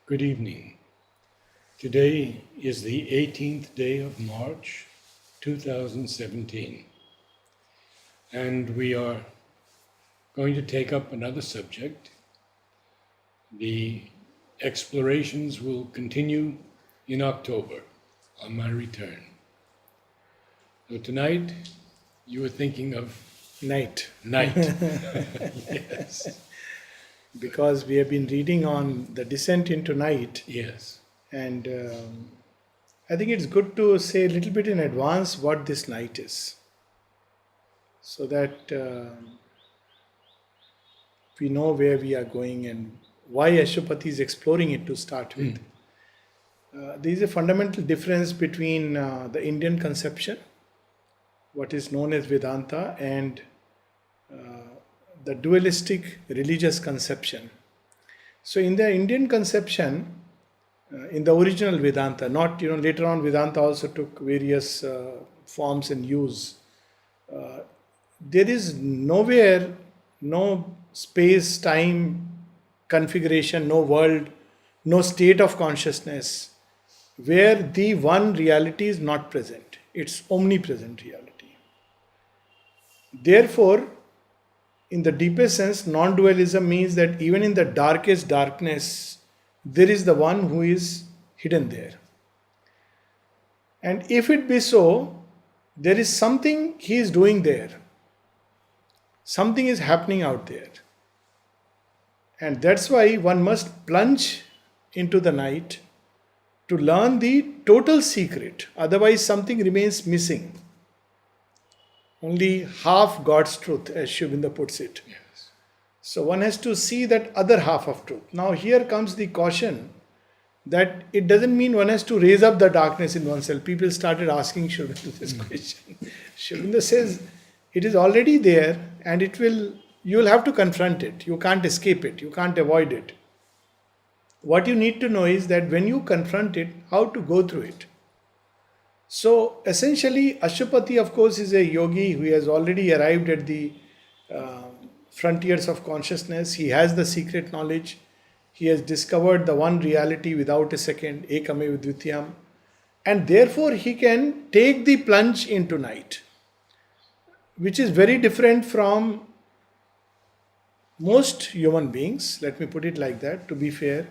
Good evening. Today is the 18th day of March 2017, and we are going to take up another subject. The explorations will continue in October on my return. So tonight you were thinking of Night. night. Yes, Because we have been reading on the descent into night, yes. and I think it's good to say a little bit in advance what this night is, so that we know where we are going and why Ashwapati is exploring it to start with. There is a fundamental difference between the Indian conception, what is known as Vedanta, and the dualistic religious conception. So, in the Indian conception, in the original Vedanta, not later on, Vedanta also took various forms and use. There is nowhere, no space, time, configuration, no world, no state of consciousness where the one reality is not present. It's omnipresent reality. Therefore, in the deepest sense, non dualism means that even in the darkest darkness, there is the one who is hidden there. And if it be so, there is something he is doing there, something is happening out there. And that's why one must plunge into the night to learn the total secret. Otherwise, something remains missing. Only half God's truth, as Aurobindo puts it. Yes. So one has to see that other half of truth. Now here comes the caution that it doesn't mean one has to raise up the darkness in oneself. People started asking Aurobindo this question. Aurobindo says it is already there and you will have to confront it. You can't escape it. You can't avoid it. What you need to know is that when you confront it, how to go through it. So essentially, Ashwapati, of course, is a yogi who has already arrived at the frontiers of consciousness. He has the secret knowledge. He has discovered the one reality without a second, Ekamev Dvityam. And therefore, he can take the plunge into night, which is very different from most human beings, let me put it like that, to be fair,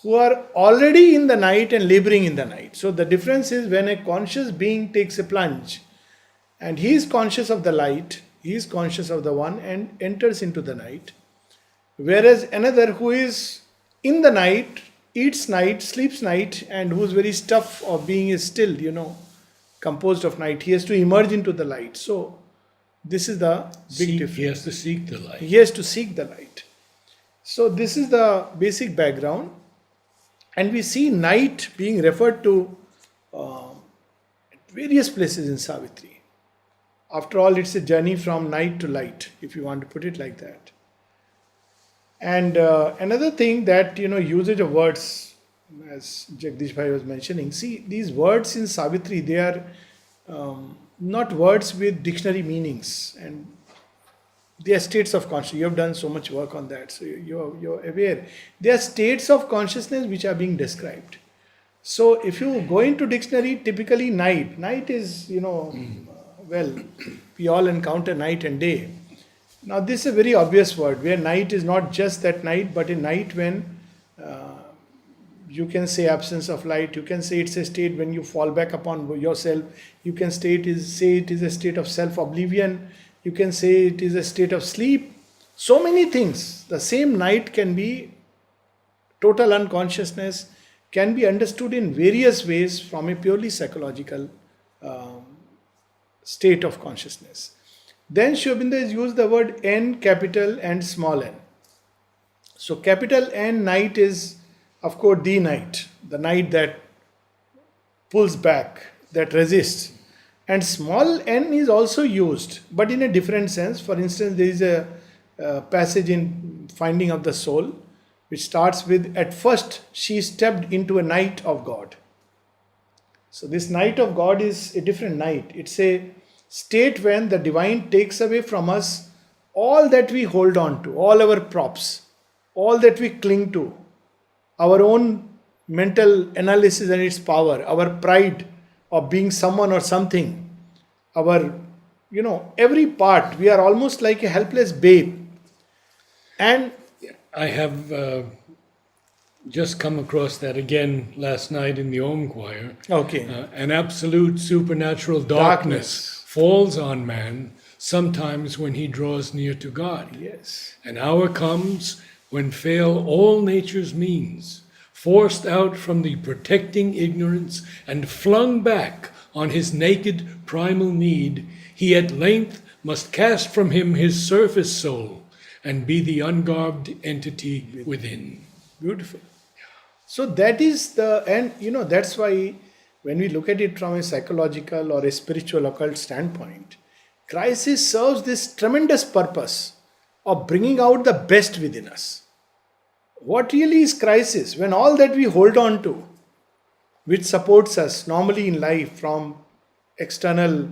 who are already in the night and laboring in the night. So the difference is when a conscious being takes a plunge and he is conscious of the light, he is conscious of the one and enters into the night. Whereas another who is in the night, eats night, sleeps night, and whose very stuff of being is still, composed of night, he has to emerge into the light. So this is the big difference. He has to seek the light. He has to seek the light. So this is the basic background. And we see night being referred to at various places in Savitri. After all, it's a journey from night to light, if you want to put it like that. And another thing that, usage of words, as Jagdish Bhai was mentioning, see, these words in Savitri, they are not words with dictionary meanings. And they are states of consciousness. You have done so much work on that, so you're aware. They are states of consciousness which are being described. So if you go into dictionary, typically night is, well, we all encounter night and day. Now this is a very obvious word, where night is not just that night, but a night when you can say absence of light, you can say it's a state when you fall back upon yourself, you can say it is a state of self-oblivion, you can say it is a state of sleep. So many things. The same night can be total unconsciousness, can be understood in various ways from a purely psychological state of consciousness. Then Aurobindo has used the word N, capital and small n. So capital N, night, is of course the night that pulls back, that resists. And small n is also used, but in a different sense. For instance, there is a passage in Finding of the Soul, which starts with, at first she stepped into a night of God. So this night of God is a different night. It's a state when the divine takes away from us all that we hold on to, all our props, all that we cling to, our own mental analysis and its power, our pride of being someone or something, our, every part, we are almost like a helpless babe. And I have just come across that again last night in the Om choir. okay, An absolute supernatural darkness. darkness falls on man sometimes when he draws near to God. Yes. An hour comes when fail all nature's means, forced out from the protecting ignorance and flung back on his naked primal need, he at length must cast from him his surface soul and be the ungarbed entity within. Beautiful. So that is and that's why when we look at it from a psychological or a spiritual occult standpoint, crisis serves this tremendous purpose of bringing out the best within us. What really is crisis? When all that we hold on to, which supports us normally in life from external,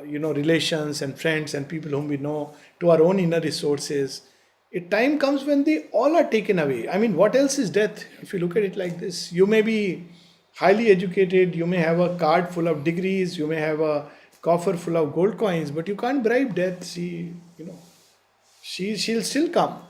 relations and friends and people whom we know, to our own inner resources, a time comes when they all are taken away. I mean, what else is death? If you look at it like this, you may be highly educated, you may have a card full of degrees, you may have a coffer full of gold coins, but you can't bribe death. She'll still come.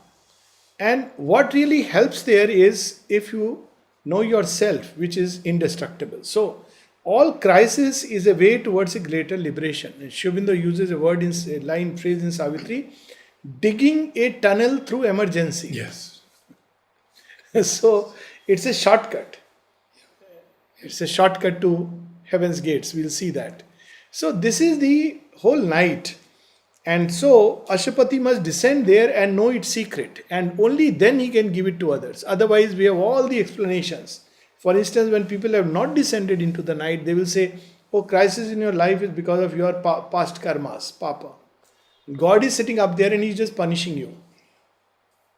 And what really helps there is if you know yourself, which is indestructible. So all crisis is a way towards a greater liberation. And Aurobindo uses a line phrase in Savitri, digging a tunnel through emergency. Yes. So it's a shortcut. It's a shortcut to heaven's gates. We'll see that. So this is the whole night. And so Ashapati must descend there and know its secret. And only then he can give it to others. Otherwise, we have all the explanations. For instance, when people have not descended into the night, they will say, oh, crisis in your life is because of your past karmas, papa. God is sitting up there and he's just punishing you.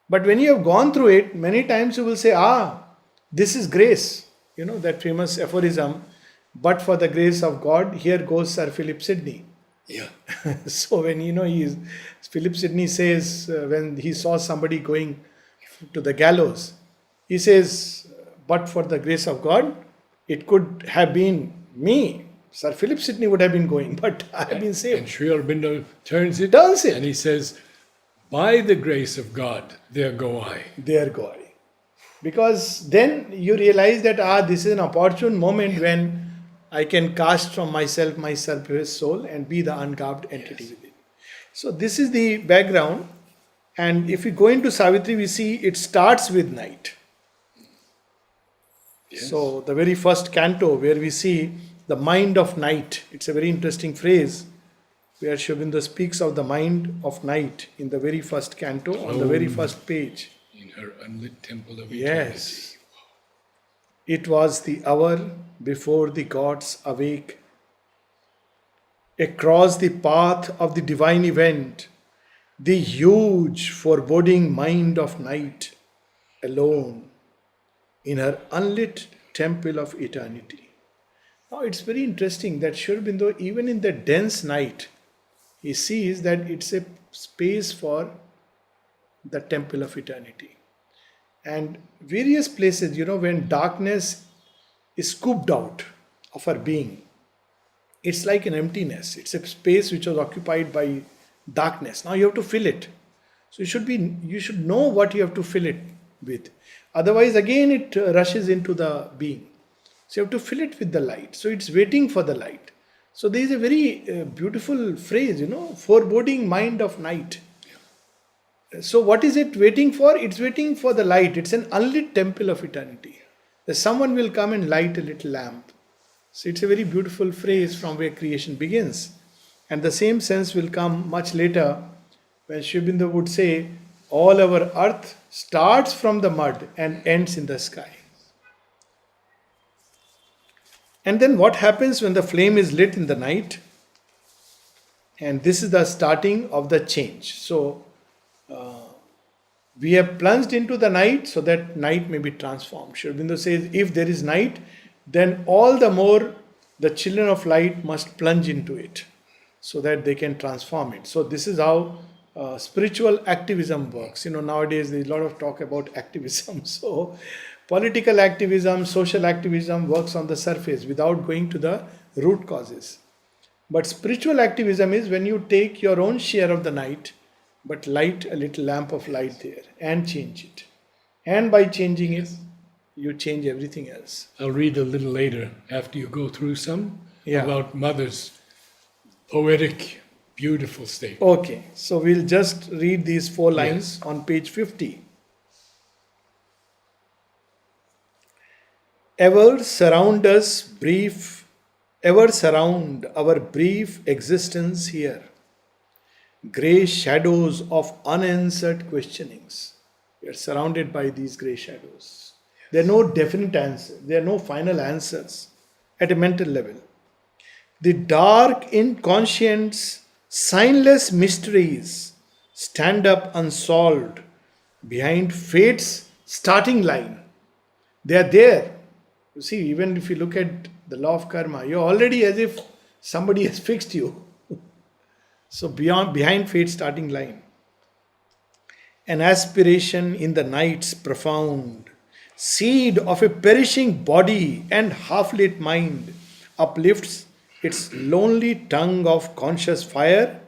But when you have gone through it, many times you will say, this is grace. That famous aphorism, but for the grace of God, here goes Sir Philip Sidney. Yeah. So when Philip Sidney says, when he saw somebody going to the gallows, he says, but for the grace of God, it could have been me. Sir Philip Sidney would have been going, but I have been saved. And Sri Aurobindo turns it Turns it. and he says, by the grace of God, there go I. There go I. Because then you realize that this is an opportune moment when I can cast from myself my surface soul and be the ungarbed entity within. So this is the background. And if we go into Savitri, we see it starts with night. Yes. So the very first canto where we see the mind of night. It's a very interesting phrase where Aurobindo speaks of the mind of night in the very first canto on the very first page. In her unlit temple of eternity. Yes. It was the hour before the gods awake. Across the path of the divine event, the huge foreboding mind of night, alone, in her unlit temple of eternity. Now it's very interesting that Aurobindo, even in the dense night, he sees that it's a space for the temple of eternity. And various places, when darkness is scooped out of our being, it's like an emptiness. It's a space which was occupied by darkness. Now you have to fill it. So you should know what you have to fill it with. Otherwise, again, it rushes into the being. So you have to fill it with the light. So it's waiting for the light. So there is a very beautiful phrase, foreboding mind of night. So what is it waiting for? It's waiting for the light. It's an unlit temple of eternity. Someone will come and light a little lamp. So it's a very beautiful phrase from where creation begins. And the same sense will come much later when Aurobindo would say, all our earth starts from the mud and ends in the sky. And then what happens when the flame is lit in the night? And this is the starting of the change. So we have plunged into the night so that night may be transformed. Aurobindo says, if there is night, then all the more the children of light must plunge into it so that they can transform it. So this is how spiritual activism works. Nowadays there's a lot of talk about activism. So, political activism, social activism works on the surface without going to the root causes. But spiritual activism is when you take your own share of the night, but light a little lamp of light there and change it. And by changing it, you change everything else. I'll read a little later after you go through some Yeah. about Mother's poetic, beautiful statement. Okay, so we'll just read these 4 lines on page 50. Ever surround us brief, ever surround our brief existence here. Grey shadows of unanswered questionings. We are surrounded by these grey shadows. There are no definite answers, there are no final answers at a mental level. The dark, inconscient, signless mysteries stand up unsolved behind fate's starting line. They are there. You see, even if you look at the law of karma, you're already as if somebody has fixed you. So behind fate's starting line. An aspiration in the night's profound, seed of a perishing body and half-lit mind, uplifts its lonely tongue of conscious fire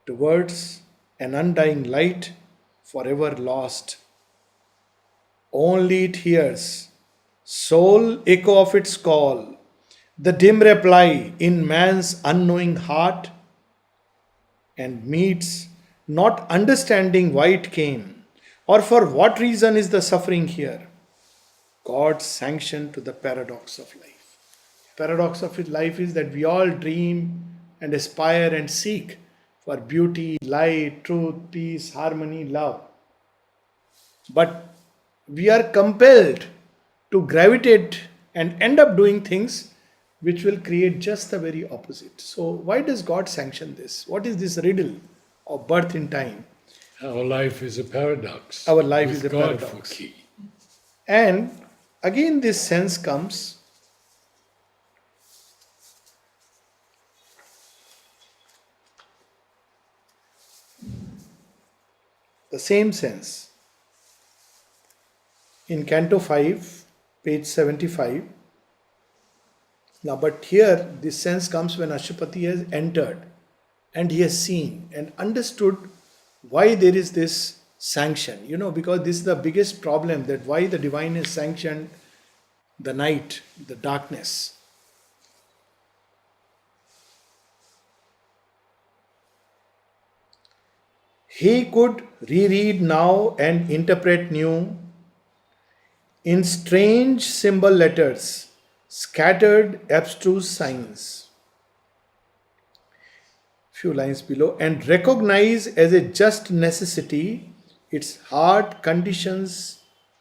towards an undying light forever lost. Only it hears, sole echo of its call, the dim reply in man's unknowing heart, and meets, not understanding why it came, or for what reason is the suffering here, God's sanction to the paradox of life. Paradox of life is that we all dream and aspire and seek for beauty, light, truth, peace, harmony, love. But we are compelled to gravitate and end up doing things which will create just the very opposite. So, why does God sanction this? What is this riddle of birth in time? Our life is a paradox. Our life with is a God paradox. for key. And again, this sense comes. The same sense in Canto 5, page 75. Now, but here this sense comes when Ashwapati has entered and he has seen and understood why there is this sanction. Because this is the biggest problem, that why the divine has sanctioned the night, the darkness. He could reread now and interpret new in strange symbol letters, scattered abstruse signs. Few lines below, and recognize as a just necessity its hard conditions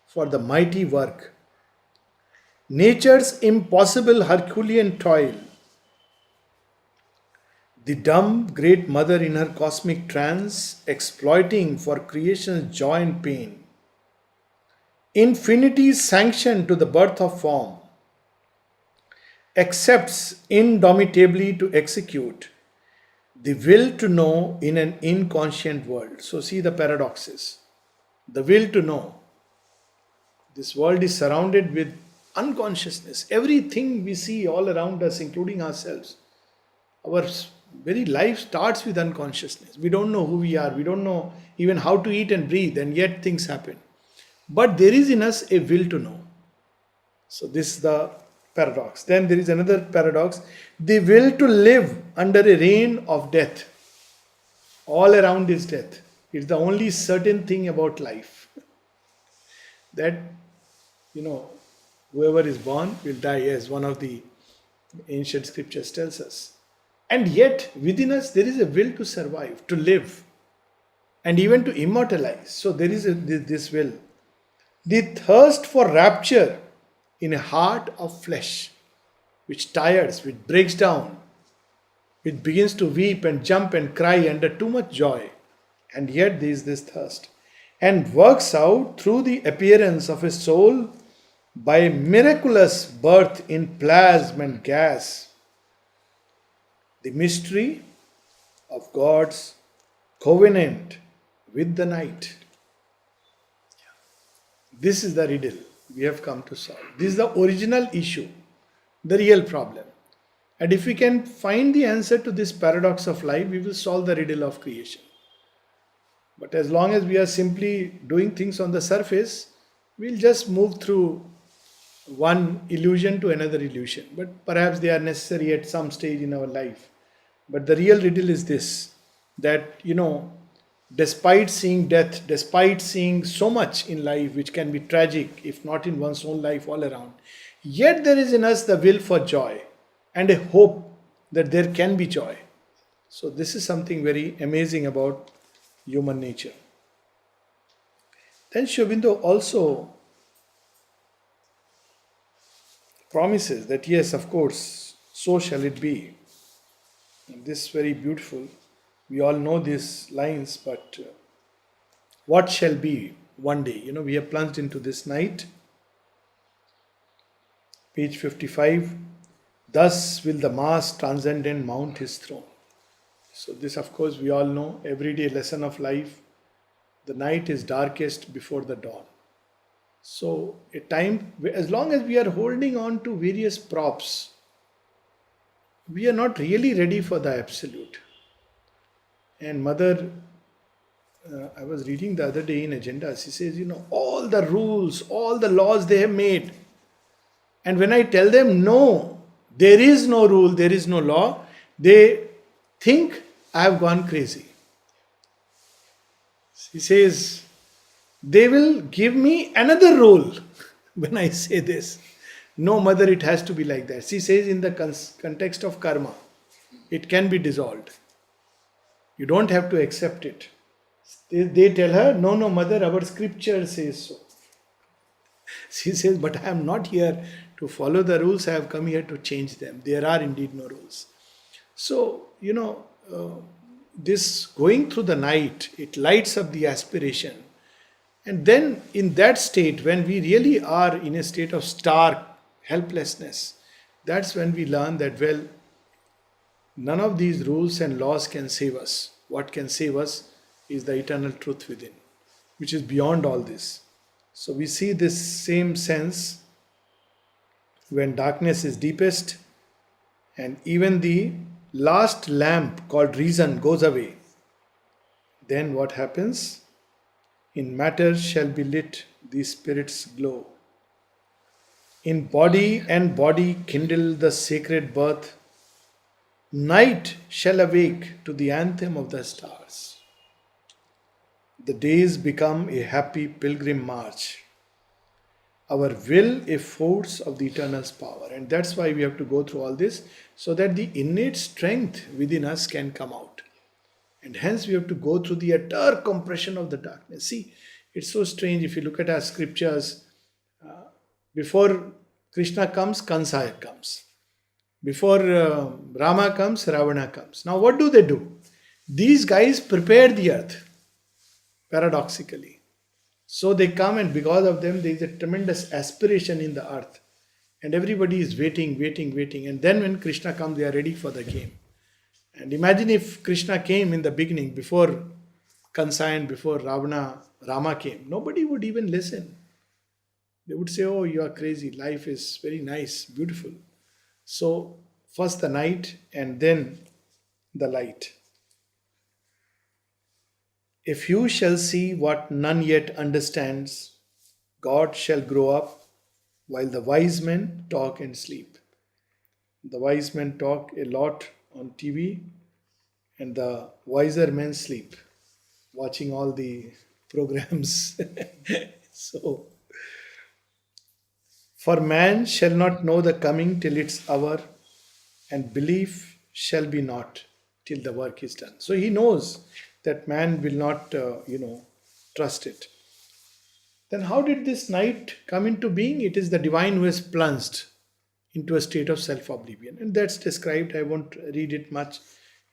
for the mighty work. Nature's impossible Herculean toil. The dumb great mother in her cosmic trance, exploiting for creation's joy and pain. Infinity's sanction to the birth of form, accepts indomitably to execute the will to know in an inconscient world. So, see the paradoxes. The will to know. This world is surrounded with unconsciousness. Everything we see all around us, including ourselves, our very life starts with unconsciousness. We don't know who we are. We don't know even how to eat and breathe, and yet things happen. But there is in us a will to know. So this is the paradox. Then there is another paradox. The will to live under a reign of death. All around is death. It's the only certain thing about life. That, whoever is born will die, as one of the ancient scriptures tells us. And yet, within us, there is a will to survive, to live, and even to immortalize. So there is this will. The thirst for rapture in a heart of flesh, which tires, which breaks down, which begins to weep and jump and cry under too much joy. And yet there is this thirst. And works out through the appearance of a soul by a miraculous birth in plasma and gas, the mystery of God's covenant with the night. This is the riddle we have come to solve. This is the original issue, the real problem. And if we can find the answer to this paradox of life, we will solve the riddle of creation. But as long as we are simply doing things on the surface, we'll just move through one illusion to another illusion. But perhaps they are necessary at some stage in our life. But the real riddle is this, that, despite seeing death, despite seeing so much in life which can be tragic, if not in one's own life, all around, yet there is in us the will for joy and a hope that there can be joy. So, this is something very amazing about human nature. Then Aurobindo also promises that yes, of course, so shall it be. And this is very beautiful. We all know these lines, but what shall be one day? We have plunged into this night. Page 55. Thus will the mass transcendent mount his throne. So this, of course, we all know, everyday lesson of life. The night is darkest before the dawn. So a time, as long as we are holding on to various props, we are not really ready for the absolute. And Mother, I was reading the other day in Agenda, she says, all the rules, all the laws they have made. And when I tell them, no, there is no rule, there is no law, they think I have gone crazy. She says, they will give me another rule when I say this. No, Mother, it has to be like that. She says in the context of karma, it can be dissolved. You don't have to accept it. They tell her, no, Mother, our scripture says so. She says, but I am not here to follow the rules, I have come here to change them. There are indeed no rules. So, this going through the night, it lights up the aspiration. And then in that state, when we really are in a state of stark helplessness, that's when we learn that, well, none of these rules and laws can save us. What can save us is the eternal truth within, which is beyond all this. So we see this same sense when darkness is deepest and even the last lamp called reason goes away. Then what happens? In matter shall be lit the spirit's glow. In body and body kindle the sacred birth. Night shall awake to the anthem of the stars. The days become a happy pilgrim march. Our will a force of the eternal's power. And that's why we have to go through all this, so that the innate strength within us can come out. And hence we have to go through the utter compression of the darkness. See, it's so strange if you look at our scriptures. Before Krishna comes, Kansa comes. Before Rama comes, Ravana comes. Now what do? These guys prepare the earth, paradoxically. So they come, and because of them there is a tremendous aspiration in the earth. And everybody is waiting. And then when Krishna comes, they are ready for the game. And imagine if Krishna came in the beginning, before Kansa and before Rama came. Nobody would even listen. They would say, oh, you are crazy. Life is very nice, beautiful. So, first the night and then the light. A few shall see what none yet understands. God shall grow up while the wise men talk and sleep. The wise men talk a lot on TV and the wiser men sleep, watching all the programs. So, for man shall not know the coming till its hour, and belief shall be not till the work is done. So he knows that man will not, trust it. Then how did this night come into being? It is the divine who has plunged into a state of self-oblivion. And that's described, I won't read it much.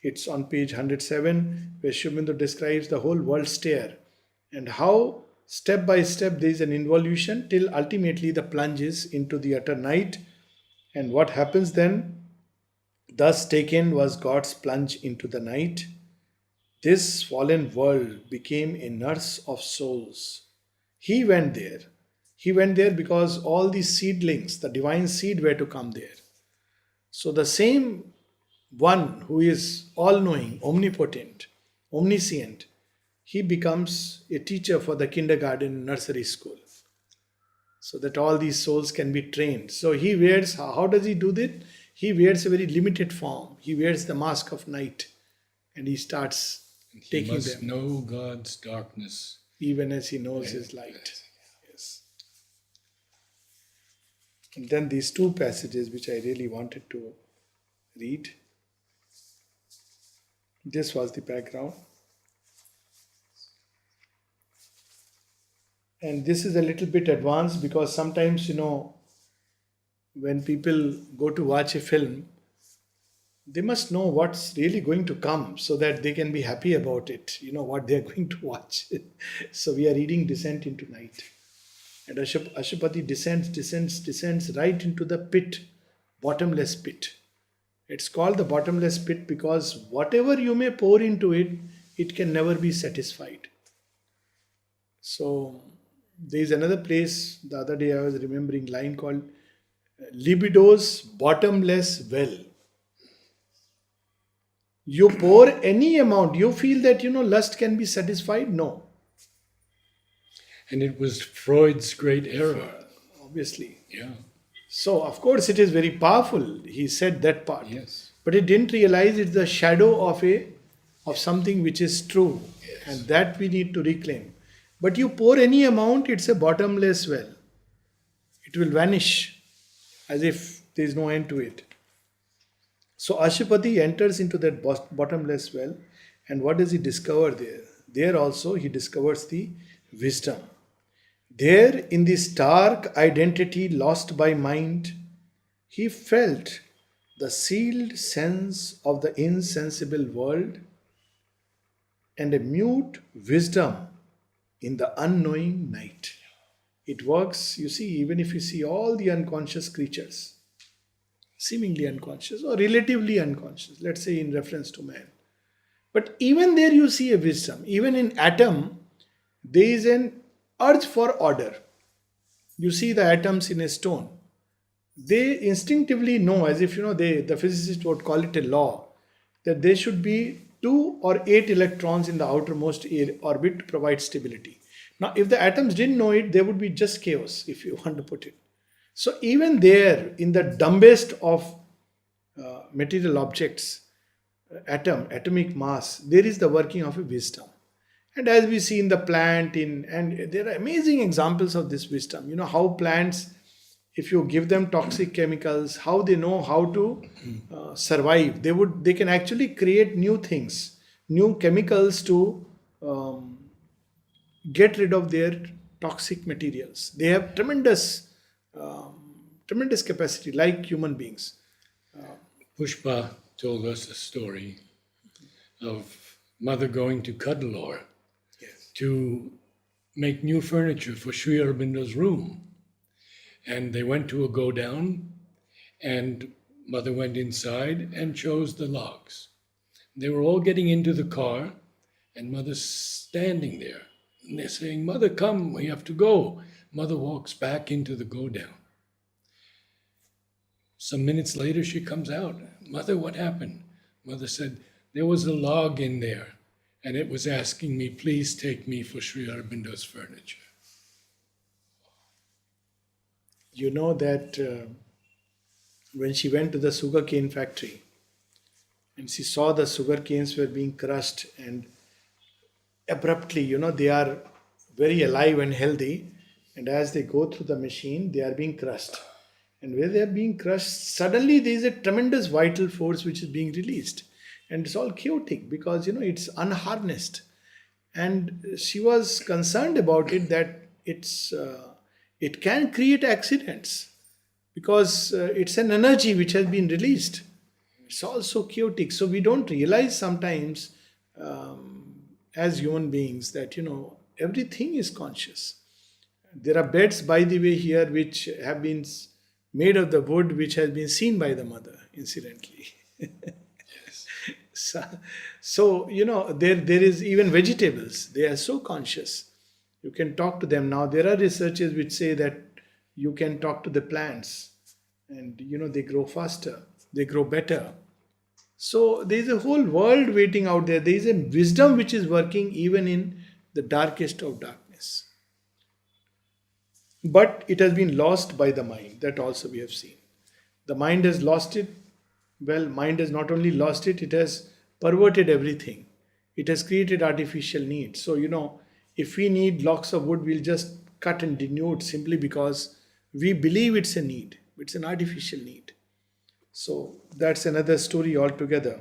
It's on page 107, where Aurobindo describes the whole world stare and how step by step there is an involution till ultimately the plunge is into the utter night. And what happens then? Thus taken was God's plunge into the night. this fallen world became a nurse of souls. He went there. He went there because all these seedlings, the divine seed, were to come there. So the same one who is all knowing, omnipotent, omniscient, he becomes a teacher for the kindergarten nursery school so that all these souls can be trained. So he wears, how does he do that? He wears a very limited form. He wears the mask of night and he starts He taking must them know God's darkness. even as he knows his light. Yes. And then these two passages which I really wanted to read. This was the background. And this is a little bit advanced because sometimes, when people go to watch a film, they must know what's really going to come so that they can be happy about it, what they're going to watch. So we are reading Descent into Night. And Ashupati descends right into the pit, bottomless pit. It's called the bottomless pit because whatever you may pour into it, it can never be satisfied. So there is another place, the other day I was remembering line called libido's bottomless well. You pour any amount, you feel that, lust can be satisfied? No. And it was Freud's great error. Obviously. Yeah. So, of course, it is very powerful. He said that part. Yes. But he didn't realize it's the shadow of something which is true. Yes. And that we need to reclaim. But you pour any amount, it's a bottomless well. It will vanish as if there is no end to it. So Ashupati enters into that bottomless well, and what does he discover there? There also he discovers the wisdom. There, in this stark identity lost by mind, he felt the sealed sense of the insensible world and a mute wisdom in the unknowing night. It works, you see, even if you see all the unconscious creatures, seemingly unconscious or relatively unconscious, let's say in reference to man. But even there you see a wisdom. Even in atom, there is an urge for order. You see the atoms in a stone. They instinctively know, as if the physicist would call it a law, that there should be 2 or 8 electrons in the outermost orbit to provide stability. Now, if the atoms didn't know it, there would be just chaos, if you want to put it. So even there, in the dumbest of material objects, atomic mass, there is the working of a wisdom. And as we see in the plant, and there are amazing examples of this wisdom. How plants, if you give them toxic chemicals, how they know how to survive. They can actually create new things, new chemicals to get rid of their toxic materials. They have tremendous capacity, like human beings. Pushpa told us a story of mother going to Cuddalore to make new furniture for Sri Aurobindo's room. And they went to a go down, and mother went inside and chose the logs. They were all getting into the car, and mother's standing there. And they're saying, "Mother, come, we have to go." Mother walks back into the go down. Some minutes later, she comes out. "Mother, what happened?" Mother said, "There was a log in there, and it was asking me, please take me for Sri Aurobindo's furniture." You know that when she went to the sugarcane factory, and she saw the sugar canes were being crushed, and abruptly, they are very alive and healthy, and as they go through the machine, they are being crushed. And where they are being crushed, suddenly there is a tremendous vital force which is being released. And it's all chaotic because, it's unharnessed. And she was concerned about it, that it can create accidents because it's an energy which has been released. It's also chaotic. So we don't realize sometimes as human beings that, everything is conscious. There are beds, by the way, here which have been made of the wood which has been seen by the mother, incidentally. Yes. So, there is even vegetables. They are so conscious. You can talk to them now. There are researches which say that you can talk to the plants, and they grow faster, they grow better. So there is a whole world waiting out there. There is a wisdom which is working even in the darkest of darkness. But it has been lost by the mind. That also we have seen. The mind has lost it. Well, mind has not only lost it, it has perverted everything. It has created artificial needs. So, if we need blocks of wood, we'll just cut and denude simply because we believe it's a need. It's an artificial need. So that's another story altogether.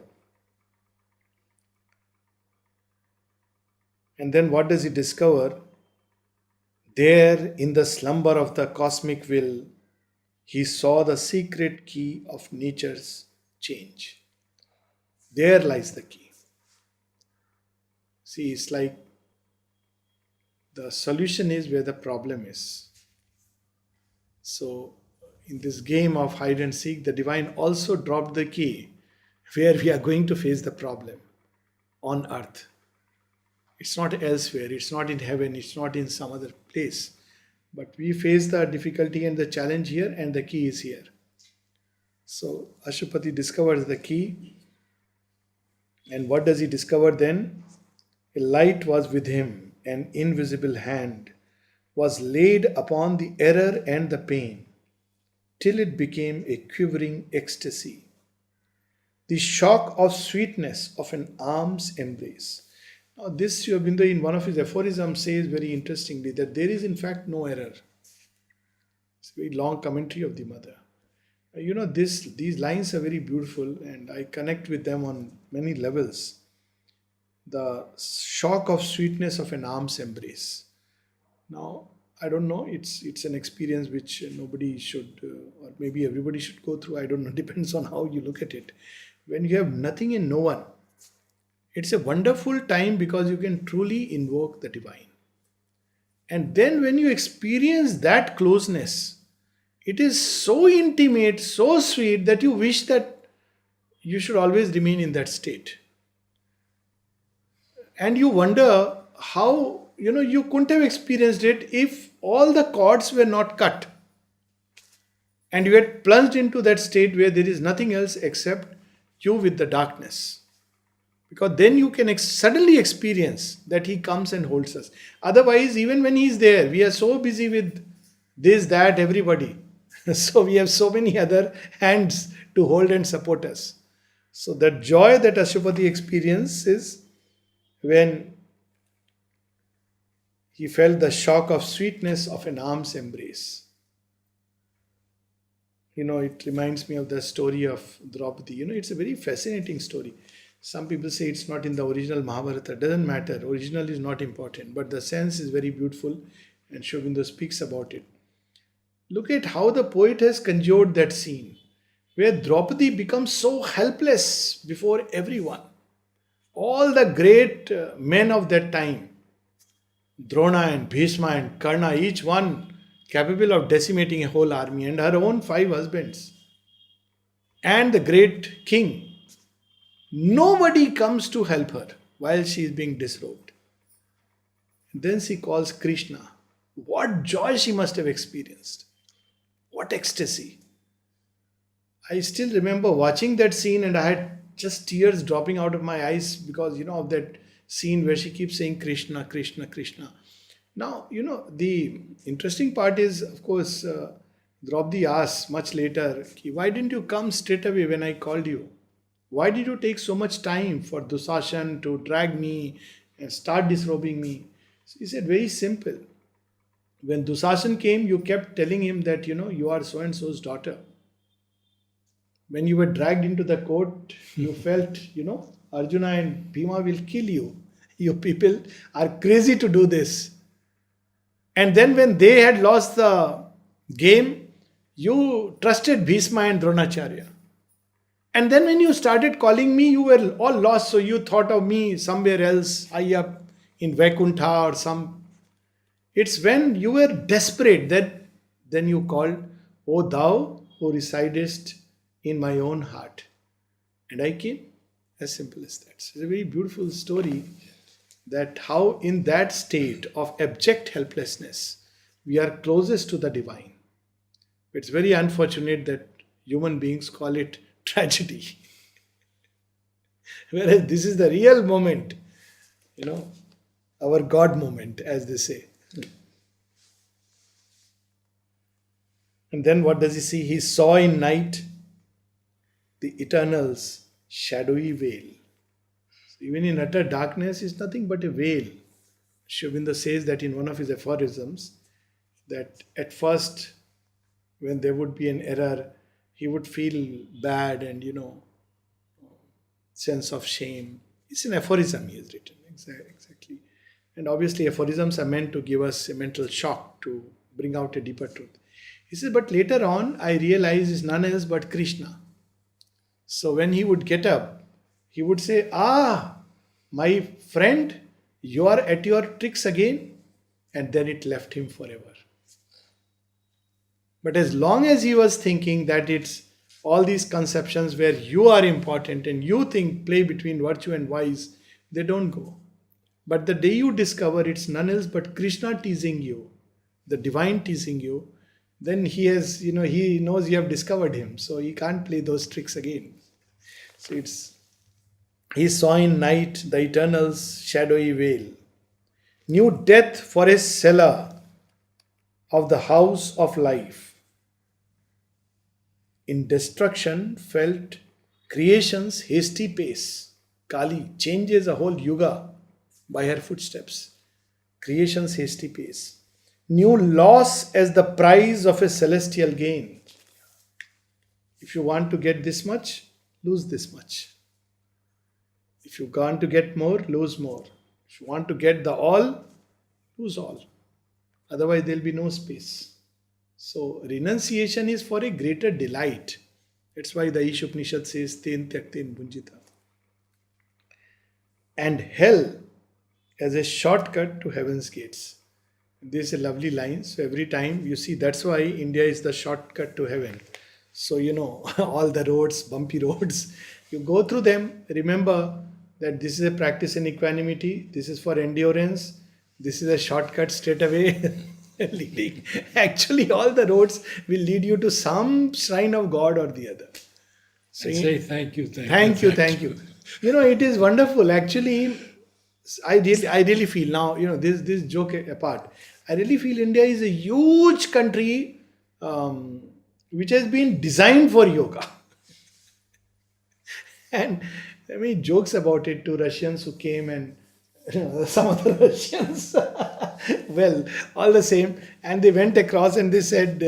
And then what does he discover? There, in the slumber of the cosmic will, he saw the secret key of nature's change. There lies the key. See, it's like the solution is where the problem is. So, in this game of hide and seek, the divine also dropped the key where we are going to face the problem on earth. It's not elsewhere, it's not in heaven, it's not in some other place. But we face the difficulty and the challenge here, and the key is here. So Ashupati discovers the key. And what does he discover then? A light was with him, an invisible hand was laid upon the error and the pain, till it became a quivering ecstasy. The shock of sweetness of an arm's embrace. Now, this Aurobindo in one of his aphorisms says very interestingly that there is in fact no error. It's a very long commentary of the mother. These lines are very beautiful and I connect with them on many levels. The shock of sweetness of an arm's embrace. Now, I don't know, it's an experience which nobody should, or maybe everybody should go through. I don't know, depends on how you look at it. When you have nothing and no one, it's a wonderful time because you can truly invoke the divine. And then when you experience that closeness, it is so intimate, so sweet that you wish that you should always remain in that state. And you wonder how, you couldn't have experienced it if all the cords were not cut. And you had plunged into that state where there is nothing else except you with the darkness. Because then you can suddenly experience that he comes and holds us. Otherwise, even when he's there, we are so busy with this, that, everybody. So we have so many other hands to hold and support us. So the joy that Ashupati experiences when he felt the shock of sweetness of an arm's embrace. It reminds me of the story of Draupadi. It's a very fascinating story. Some people say it's not in the original Mahabharata. Doesn't matter. Original is not important. But the sense is very beautiful and Aurobindo speaks about it. Look at how the poet has conjured that scene where Draupadi becomes so helpless before everyone. All the great men of that time, Drona and Bhishma and Karna, each one capable of decimating a whole army, and her own 5 husbands, and the great king. Nobody comes to help her while she is being disrobed. And then she calls Krishna. What joy she must have experienced. What ecstasy. I still remember watching that scene and I had just tears dropping out of my eyes because, of that scene where she keeps saying Krishna, Krishna, Krishna. Now, the interesting part is, of course, Draupadi asks much later, why didn't you come straight away when I called you? Why did you take so much time for Dusashan to drag me and start disrobing me? So he said, very simple. When Dusashan came, you kept telling him that, you are so-and-so's daughter. When you were dragged into the court, you felt, Arjuna and Bhima will kill you. You people are crazy to do this. And then when they had lost the game, you trusted Bhishma and Dronacharya. And then when you started calling me, you were all lost. So you thought of me somewhere else, high up in Vaikuntha or some. It's when you were desperate that then you called, O thou who residest in my own heart. And I came. As simple as that. So it's a very beautiful story that how in that state of abject helplessness we are closest to the divine. It's very unfortunate that human beings call it tragedy. Whereas this is the real moment, you know, our God moment, as they say. And then what does he see? He saw in night the eternal's shadowy veil. So even in utter darkness is nothing but a veil. Aurobindo says that in one of his aphorisms, that at first, when there would be an error, he would feel bad and, sense of shame. It's an aphorism he has written, exactly. And obviously, aphorisms are meant to give us a mental shock to bring out a deeper truth. He says, but later on, I realized it's none else but Krishna. So when he would get up, he would say, "Ah, my friend, you are at your tricks again." And then it left him forever. But as long as he was thinking that it's all these conceptions where you are important and you think play between virtue and vice, they don't go. But the day you discover it's none else but Krishna teasing you, the divine teasing you, then he has, he knows you have discovered him. So he can't play those tricks again. So he saw in night the eternal's shadowy veil, knew death for a cellar of the house of life. In destruction felt creation's hasty pace. Kali changes a whole yuga by her footsteps. Creation's hasty pace. Knew loss as the prize of a celestial gain. If you want to get this much, lose this much. If you want to get more, lose more. If you want to get the all, lose all. Otherwise, there will be no space. So, renunciation is for a greater delight. That's why the Ishopanishad says, Ten Tyakten Bunjita. And hell as a shortcut to heaven's gates. This is a lovely line. So, every time you see, that's why India is the shortcut to heaven. So, all the roads, bumpy roads, you go through them. Remember that this is a practice in equanimity. This is for endurance. This is a shortcut straight away. Leading. Actually, all the roads will lead you to some shrine of God or the other. So say thank you. Thank you. It is wonderful. Actually, I really feel now, this joke apart, I really feel India is a huge country which has been designed for yoga. And I mean, jokes about it to Russians who came and some other Russians. Well, all the same. And they went across and they said,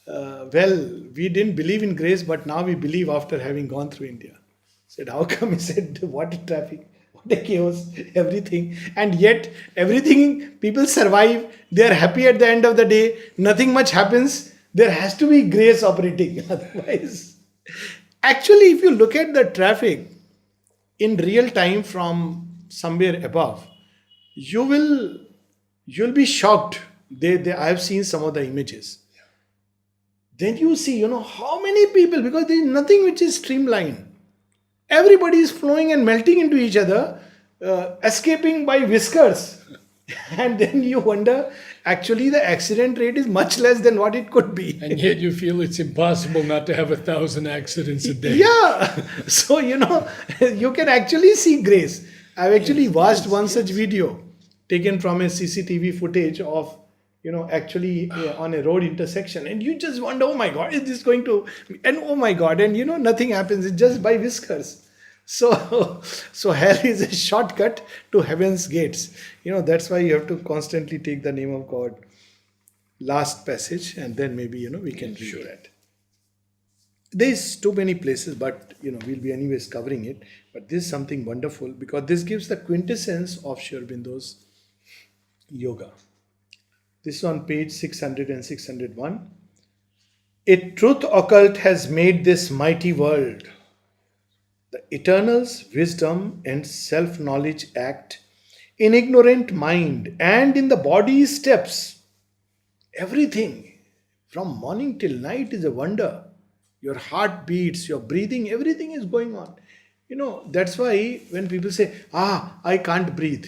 well, we didn't believe in grace, but now we believe after having gone through India. I said, how come? He said, what a traffic, what a chaos, everything. And yet, everything, people survive. They are happy at the end of the day. Nothing much happens. There has to be grace operating. Otherwise, actually, if you look at the traffic in real time from somewhere above, you'll be shocked. I have seen some of the images. Then you see, how many people, because there is nothing which is streamlined. Everybody is flowing and melting into each other, escaping by whiskers. And then you wonder, actually the accident rate is much less than what it could be. And yet you feel it's impossible not to have 1,000 accidents a day. Yeah. So, you can actually see grace. I've actually watched one such video taken from a CCTV footage of, actually on a road intersection. And you just wonder, oh my God, is this going to... And oh my God, and nothing happens. It's just by whiskers. So hell is a shortcut to heaven's gates. That's why you have to constantly take the name of God. Last passage, and then maybe, we can read that. There's too many places, but, we'll be anyways covering it. But this is something wonderful because this gives the quintessence of Aurobindo's yoga. This is on page 600 and 601. A truth occult has made this mighty world. The eternal's wisdom and self-knowledge act in ignorant mind and in the body's steps. Everything from morning till night is a wonder. Your heart beats, your breathing, everything is going on. That's why when people say, I can't breathe,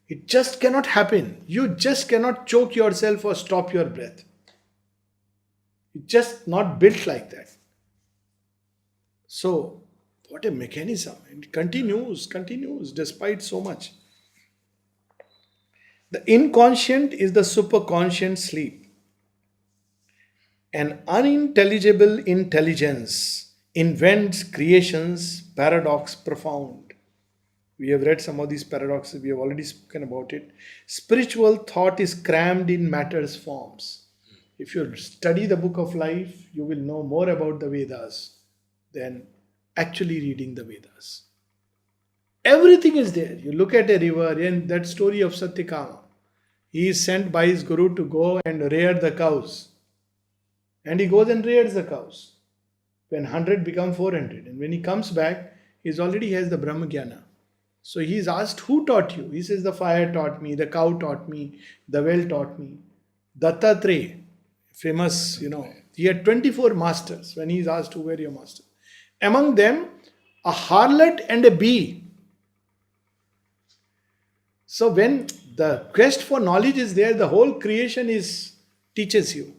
it just cannot happen. You just cannot choke yourself or stop your breath. It's just not built like that. So, what a mechanism. It continues despite so much. The inconscient is the superconscient sleep. An unintelligible intelligence invents creations, paradox profound. We have read some of these paradoxes, we have already spoken about it. Spiritual thought is crammed in matter's forms. If you study the book of life, you will know more about the Vedas than actually reading the Vedas. Everything is there. You look at a river, and that story of Satyakama. He is sent by his guru to go and rear the cows. And he goes and rears the cows. When 100 become 400. And when he comes back, he already has the Brahma Jnana. So he is asked, who taught you? He says, the fire taught me, the cow taught me, the well taught me. Dattatreya, famous, he had 24 masters. When he is asked, who were your masters? Among them, a harlot and a bee. So when the quest for knowledge is there, the whole creation teaches you.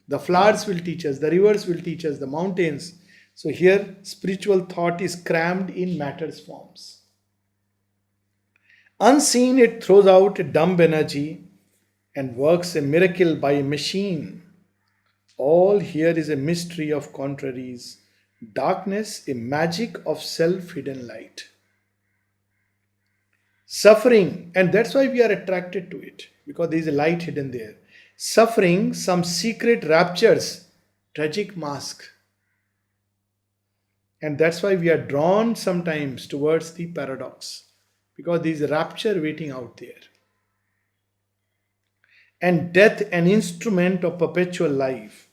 The flowers will teach us, the rivers will teach us, the mountains. So here, spiritual thought is crammed in matter's forms. Unseen, it throws out a dumb energy and works a miracle by a machine. All here is a mystery of contraries. Darkness, a magic of self-hidden light. Suffering, and that's why we are attracted to it, because there is a light hidden there. Suffering, some secret raptures, tragic mask. And that's why we are drawn sometimes towards the paradox, because there is a rapture waiting out there. And death, an instrument of perpetual life.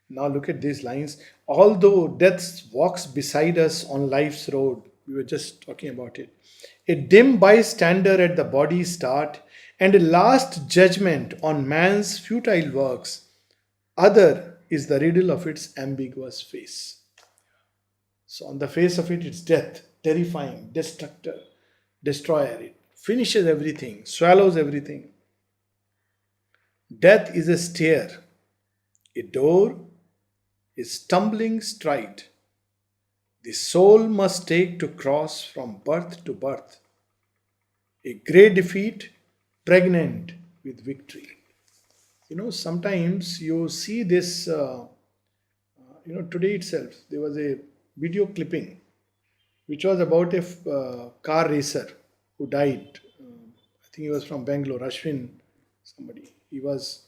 Now look at these lines. Although death walks beside us on life's road, we were just talking about it, a dim bystander at the body's start, and a last judgment on man's futile works, other is the riddle of its ambiguous face. So on the face of it, it's death, terrifying, destructor, destroyer. It finishes everything, swallows everything. Death is a stair, a door, a stumbling stride. The soul must take to cross from birth to birth. A grey defeat, pregnant with victory. Sometimes you see this, today itself, there was a video clipping which was about a car racer who died. I think he was from Bangalore, Ashwin, somebody. He was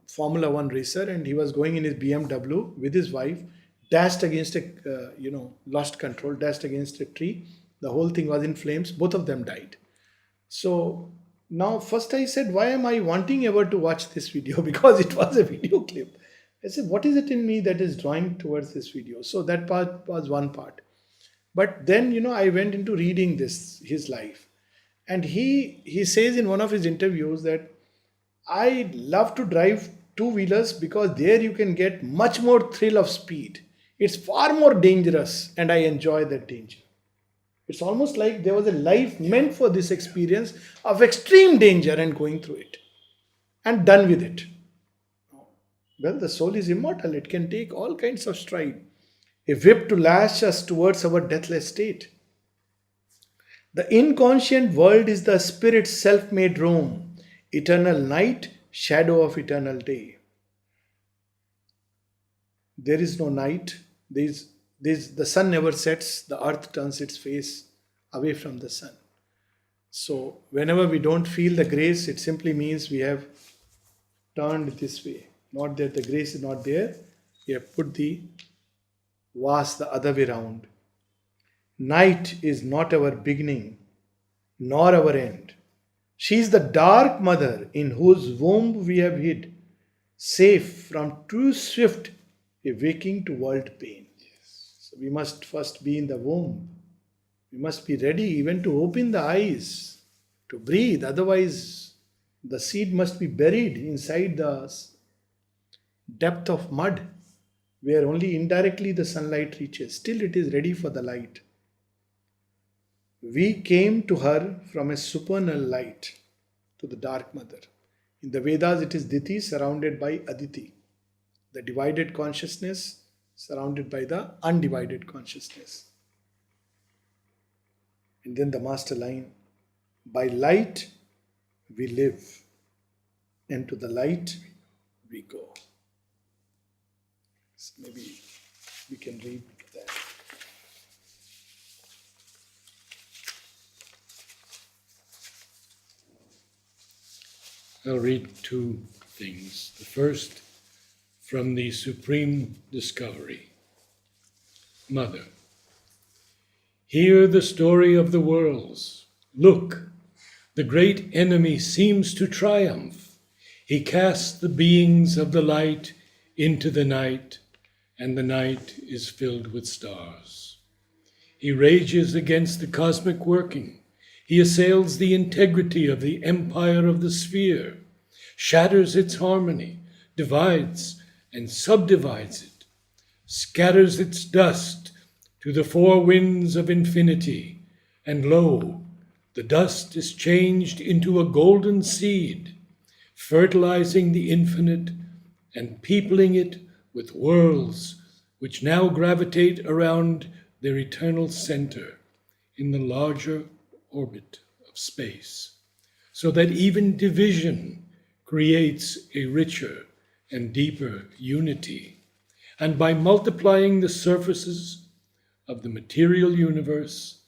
Formula One racer, and he was going in his BMW with his wife, dashed against lost control, dashed against a tree. The whole thing was in flames. Both of them died. So now, first I said, why am I wanting ever to watch this video? Because it was a video clip. I said, what is it in me that is drawing towards this video? So that part was one part. But then, I went into reading his life. And he says in one of his interviews that I love to drive two-wheelers because there you can get much more thrill of speed. It's far more dangerous, and I enjoy that danger. It's almost like there was a life meant for this experience of extreme danger and going through it and done with it. Well, the soul is immortal. It can take all kinds of stride. A whip to lash us towards our deathless state. The inconscient world is the spirit's self-made room, eternal night, shadow of eternal day. There is no night. The sun never sets. The earth turns its face away from the sun. So whenever we don't feel the grace, it simply means we have turned this way. Not that the grace is not there. We have put the vase the other way round. Night is not our beginning, nor our end. She is the dark mother in whose womb we have hid, safe from too swift a waking to world pain. So we must first be in the womb. We must be ready even to open the eyes, to breathe. Otherwise, the seed must be buried inside the depth of mud, where only indirectly the sunlight reaches. Still, it is ready for the light. We came to her from a supernal light, to the dark mother. In the Vedas, it is Diti surrounded by Aditi, the divided consciousness surrounded by the undivided consciousness. And then the master line, by light we live, and to the light we go. So maybe we can read that. I'll read two things. The first, from the Supreme Discovery. Mother, hear the story of the worlds. Look, the great enemy seems to triumph. He casts the beings of the light into the night, and the night is filled with stars. He rages against the cosmic working. He assails the integrity of the empire of the sphere, shatters its harmony, divides and subdivides it, scatters its dust to the four winds of infinity, and lo, the dust is changed into a golden seed, fertilizing the infinite and peopling it with worlds which now gravitate around their eternal center in the larger orbit of space, so that even division creates a richer and deeper unity, and by multiplying the surfaces of the material universe,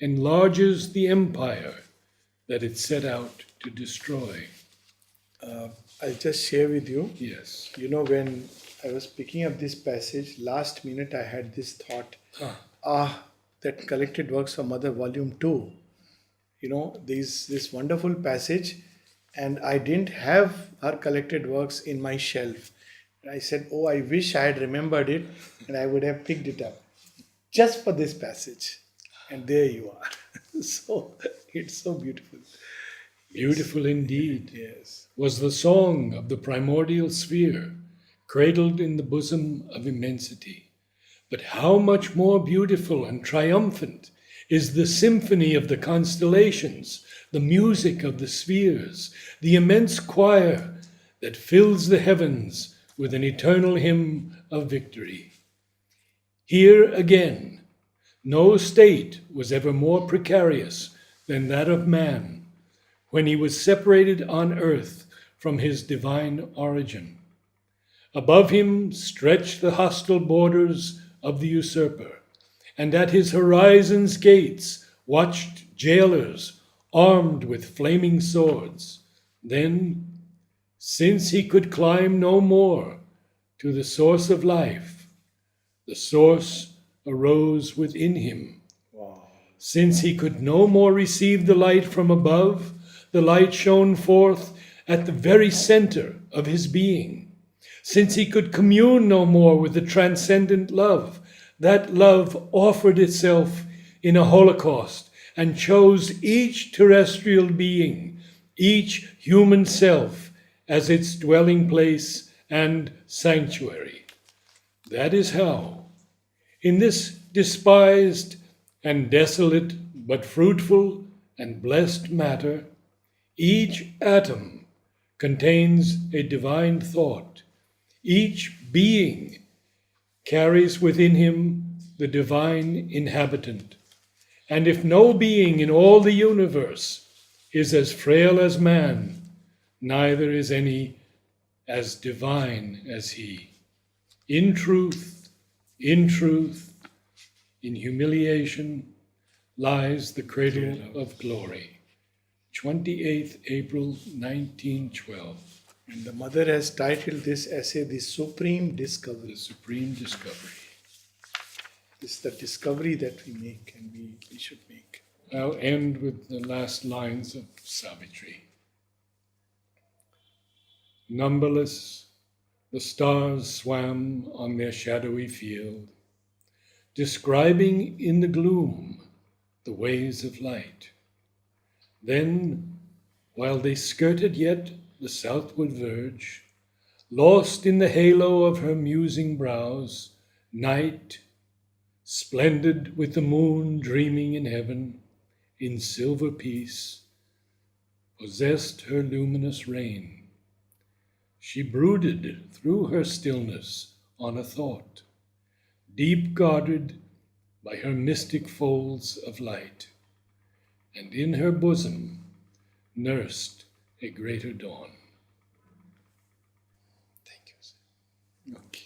enlarges the empire that it set out to destroy. I'll just share with you. Yes. You know, when I was picking up this passage, last minute I had this thought, that Collected Works of Mother Volume 2. You know, this wonderful passage, and I didn't have her collected works in my shelf. And I said, oh, I wish I had remembered it, and I would have picked it up just for this passage. And there you are. So, it's so beautiful. Beautiful indeed. Yes. Was the song of the primordial sphere, cradled in the bosom of immensity. But how much more beautiful and triumphant is the symphony of the constellations, the music of the spheres, the immense choir that fills the heavens with an eternal hymn of victory. Here again, no state was ever more precarious than that of man when he was separated on earth from his divine origin. Above him stretched the hostile borders of the usurper, and at his horizon's gates watched jailers armed with flaming swords. Then, since he could climb no more to the source of life, the source arose within him. Wow. Since he could no more receive the light from above, the light shone forth at the very center of his being. Since he could commune no more with the transcendent love, that love offered itself in a holocaust and chose each terrestrial being, each human self, as its dwelling place and sanctuary. That is how, in this despised and desolate but fruitful and blessed matter, each atom contains a divine thought. Each being carries within him the divine inhabitant. And if no being in all the universe is as frail as man, neither is any as divine as he. In truth, in humiliation lies the cradle of glory. 28th April 1912. And the mother has titled this essay The Supreme Discovery. The Supreme Discovery. It's the discovery that we make and we should make. I'll end with the last lines of Savitri. Numberless, the stars swam on their shadowy field, describing in the gloom the ways of light. Then, while they skirted yet the southward verge, lost in the halo of her musing brows, night, splendid with the moon dreaming in heaven, in silver peace, possessed her luminous reign. She brooded through her stillness on a thought, deep guarded by her mystic folds of light, and in her bosom nursed a greater dawn. Thank you. Okay.